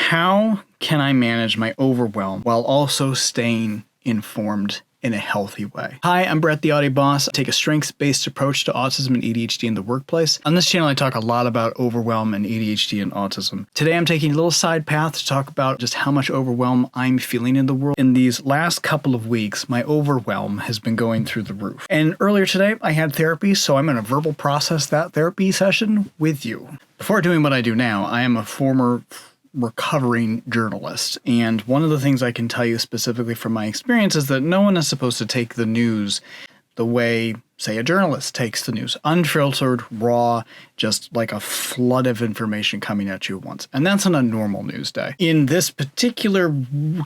how can I manage my overwhelm while also staying informed in a healthy way? Hi, I'm Brett, the Audi Boss. I take a strengths-based approach to autism and ADHD in the workplace. On this channel, I talk a lot about overwhelm and ADHD and autism. Today, I'm taking a little side path to talk about just how much overwhelm I'm feeling in the world. In these last couple of weeks, my overwhelm has been going through the roof. And earlier today, I had therapy, so I'm going to verbal process that therapy session with you. Before doing what I do now, I am a former recovering journalist. And one of the things I can tell you specifically from my experience is that no one is supposed to take the news the way, say, a journalist takes the news. Unfiltered, raw, just like a flood of information coming at you at once. And that's on a normal news day. In this particular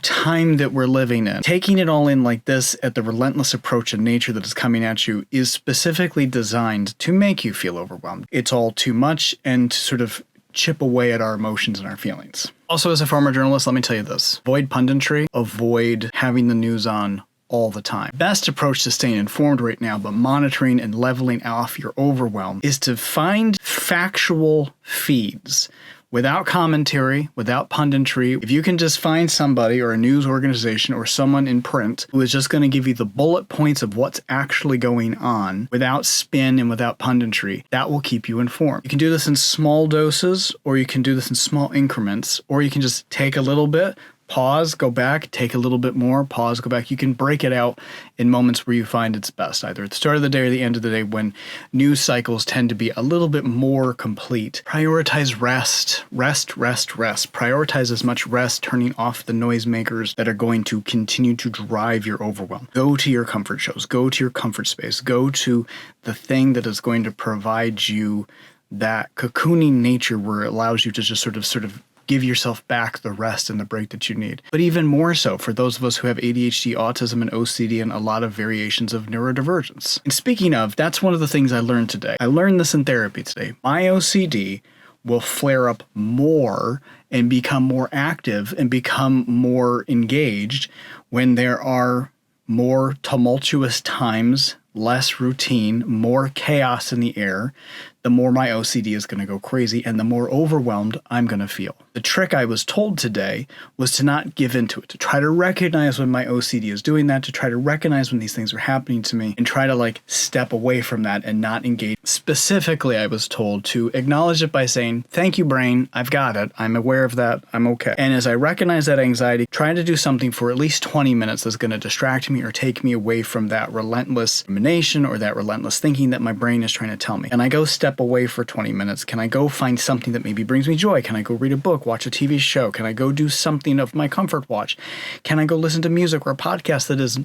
time that we're living in, taking it all in like this at the relentless approach of nature that is coming at you is specifically designed to make you feel overwhelmed. It's all too much and to sort of chip away at our emotions and our feelings. Also, as a former journalist, let me tell you this. Avoid punditry. Avoid having the news on all the time. Best approach to staying informed right now, but monitoring and leveling off your overwhelm, is to find factual feeds without commentary, without punditry. If you can just find somebody or a news organization or someone in print who is just going to give you the bullet points of what's actually going on without spin and without punditry, that will keep you informed. You can do this in small doses, or you can do this in small increments, or you can just take a little bit, pause, go back, take a little bit more, pause, go back. You can break it out in moments where you find it's best, either at the start of the day or the end of the day when news cycles tend to be a little bit more complete. Prioritize rest. Rest, rest, rest. Prioritize as much rest, turning off the noisemakers that are going to continue to drive your overwhelm. Go to your comfort shows. Go to your comfort space. Go to the thing that is going to provide you that cocooning nature where it allows you to just sort of give yourself back the rest and the break that you need. But even more so for those of us who have ADHD, autism, and OCD, and a lot of variations of neurodivergence. And speaking of, that's one of the things I learned today. I learned this in therapy today. My OCD will flare up more and become more active and become more engaged when there are more tumultuous times, less routine, more chaos in the air. The more my OCD is going to go crazy and the more overwhelmed I'm going to feel. The trick I was told today was to not give into it, to try to recognize when my OCD is doing that, to try to recognize when these things are happening to me and try to step away from that and not engage. Specifically, I was told to acknowledge it by saying, thank you, brain, I've got it. I'm aware of that. I'm okay. And as I recognize that anxiety, try to do something for at least 20 minutes that's going to distract me or take me away from that relentless rumination or that relentless thinking that my brain is trying to tell me. And I go step away for 20 minutes. Can I go find something that maybe brings me joy? Can I go read a book, watch a TV show? Can I go do something of my comfort watch? Can I go listen to music or a podcast that is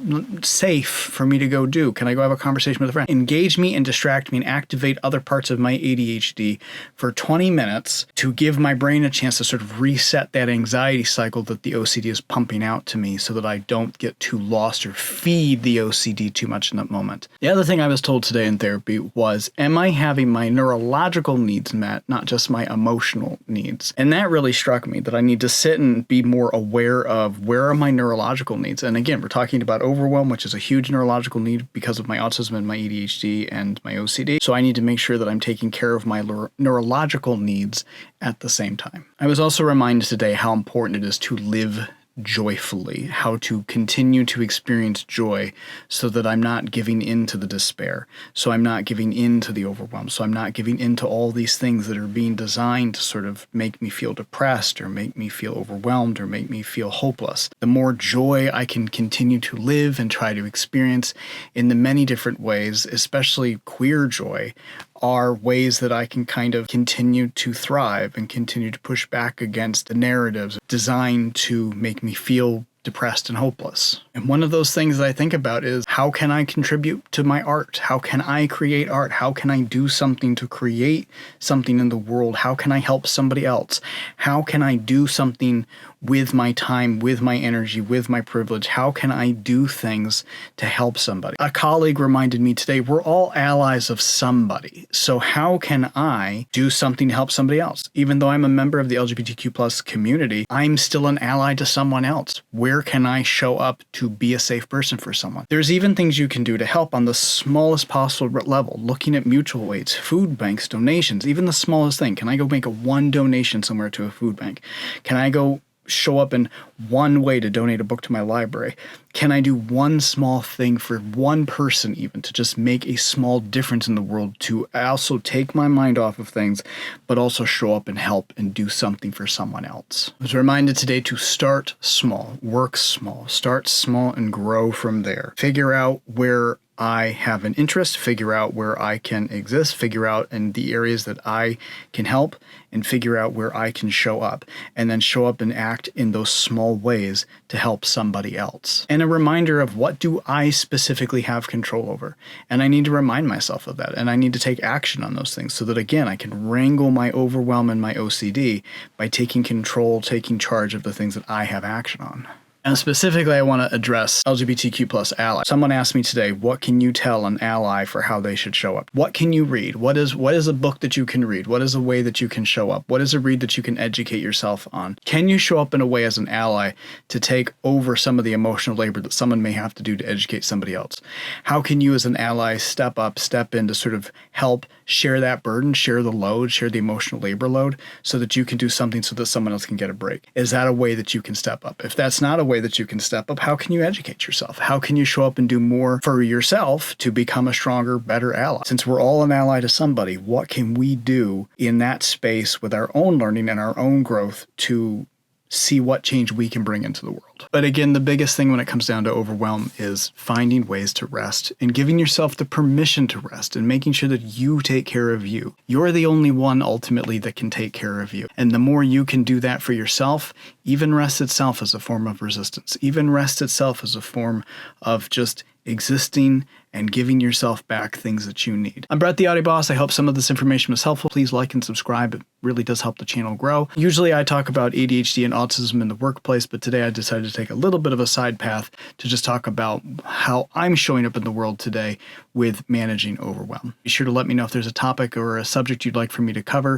safe for me to go do? Can I go have a conversation with a friend? Engage me and distract me and activate other parts of my ADHD for 20 minutes to give my brain a chance to sort of reset that anxiety cycle that the OCD is pumping out to me so that I don't get too lost or feed the OCD too much in that moment. The other thing I was told today in therapy was, am I having my neurological needs met, not just my emotional needs? And that really struck me, that I need to sit and be more aware of where are my neurological needs. And again, we're talking about overwhelm, which is a huge neurological need because of my autism and my ADHD and my OCD. So I need to make sure that I'm taking care of my neurological needs at the same time. I was also reminded today how important it is to live joyfully, how to continue to experience joy so that I'm not giving in to the despair, so I'm not giving in to the overwhelm, so I'm not giving in to all these things that are being designed to sort of make me feel depressed or make me feel overwhelmed or make me feel hopeless. The more joy I can continue to live and try to experience in the many different ways, especially queer joy, are ways that I can kind of continue to thrive and continue to push back against the narratives designed to make me feel depressed and hopeless. And one of those things that I think about is, how can I contribute to my art? How can I create art? How can I do something to create something in the world? How can I help somebody else? How can I do something with my time, with my energy, with my privilege? How can I do things to help somebody? A colleague reminded me today, we're all allies of somebody. So how can I do something to help somebody else? Even though I'm a member of the LGBTQ plus community, I'm still an ally to someone else. Where can I show up to be a safe person for someone? There's even things you can do to help on the smallest possible level, looking at mutual aids, food banks, donations, even the smallest thing. Can I go make one donation somewhere to a food bank? Can I go show up in one way to donate a book to my library? Can I do one small thing for one person, even to just make a small difference in the world, to also take my mind off of things, but also show up and help and do something for someone else? I was reminded today to start small, work small, start small and grow from there. Figure out where I have an interest, figure out where I can exist, figure out in the areas that I can help, and figure out where I can show up, and then show up and act in those small ways to help somebody else. And a reminder of what do I specifically have control over. And I need to remind myself of that, and I need to take action on those things so that, again, I can wrangle my overwhelm and my OCD by taking control, taking charge of the things that I have action on. And specifically, I want to address LGBTQ plus ally. Someone asked me today, what can you tell an ally for how they should show up? What can you read? What is a book that you can read? What is a way that you can show up? What is a read that you can educate yourself on? Can you show up in a way as an ally to take over some of the emotional labor that someone may have to do to educate somebody else? How can you as an ally step up, step in to sort of help share that burden, share the load, share the emotional labor load so that you can do something so that someone else can get a break? Is that a way that you can step up? If that's not a way that you can step up, how can you educate yourself? How can you show up and do more for yourself to become a stronger, better ally? Since we're all an ally to somebody, what can we do in that space with our own learning and our own growth to see what change we can bring into the world? But again, the biggest thing when it comes down to overwhelm is finding ways to rest and giving yourself the permission to rest and making sure that you take care of you. You're the only one ultimately that can take care of you. And the more you can do that for yourself, even rest itself is a form of resistance. Even rest itself is a form of just existing and giving yourself back things that you need. I'm Brett the AuDHD. I hope some of this information was helpful. Please like and subscribe. It really does help the channel grow. Usually I talk about ADHD and autism in the workplace, but today I decided to take a little bit of a side path to just talk about how I'm showing up in the world today with managing overwhelm. Be sure to let me know if there's a topic or a subject you'd like for me to cover.